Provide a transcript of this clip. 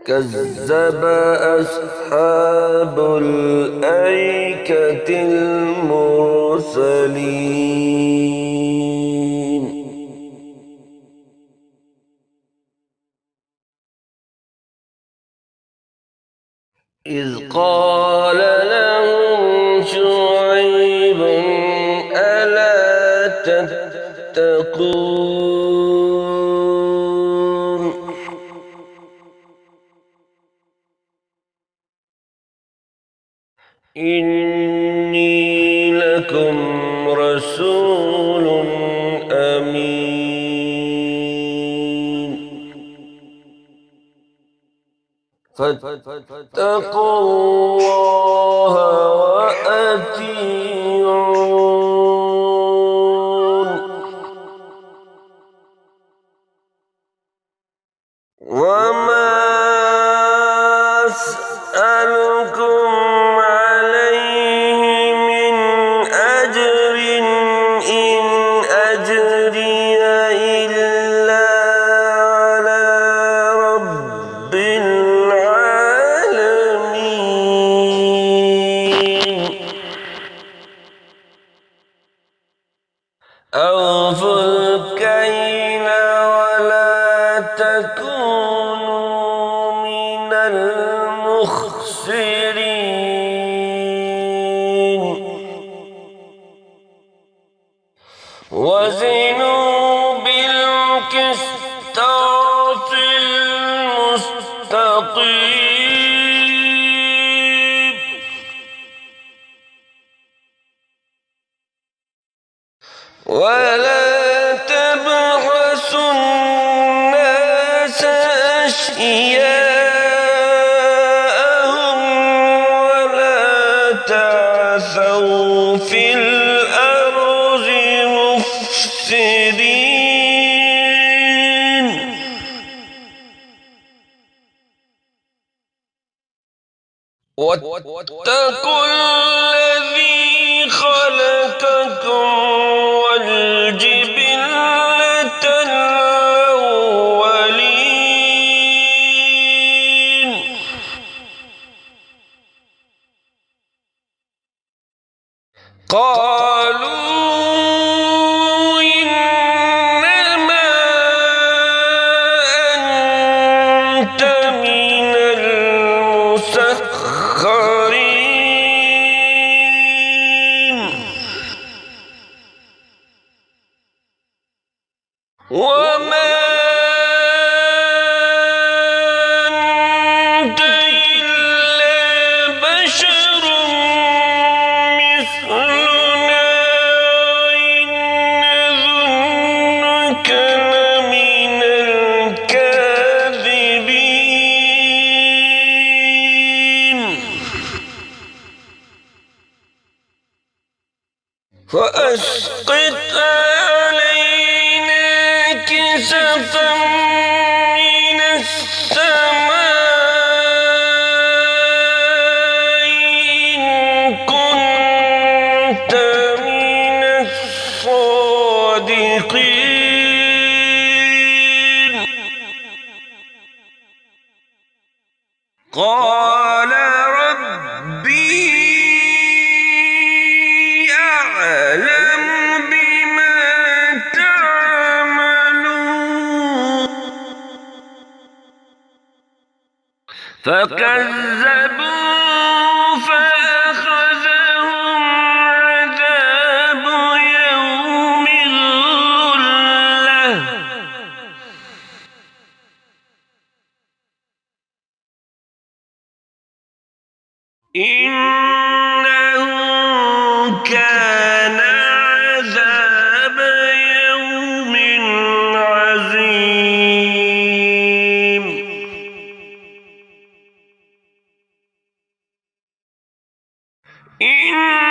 كذب أصحاب الأيكة المرسلين إذ قال لهم شعيب ألا تتقون إني لكم رسول أمين فاتقوا الله وأطيعون وما أسألكم عليه من أجر إن أجري إلا على رب العالمين أوفوا الكيل ولا تكونوا من المخسرين وزنوا بالقسطاس المستقيم ولا تبخسوا الناس أشياءهم ولا تعثوا في الأرض مفسدين واتقوا الذي خلقكم والجبلة الأولين قالوا إنما أنت من المسخرين وما أنت إلا بشر مثلنا إن نظنك لمن الكاذبين فأسقط علينا كسفا من السماء إن كنت من الصادقين قال ربي أعلم بما تعملون فكذبوا فأخذهم عذاب يوم الظلة إنه كان عذاب يوم عظيم إن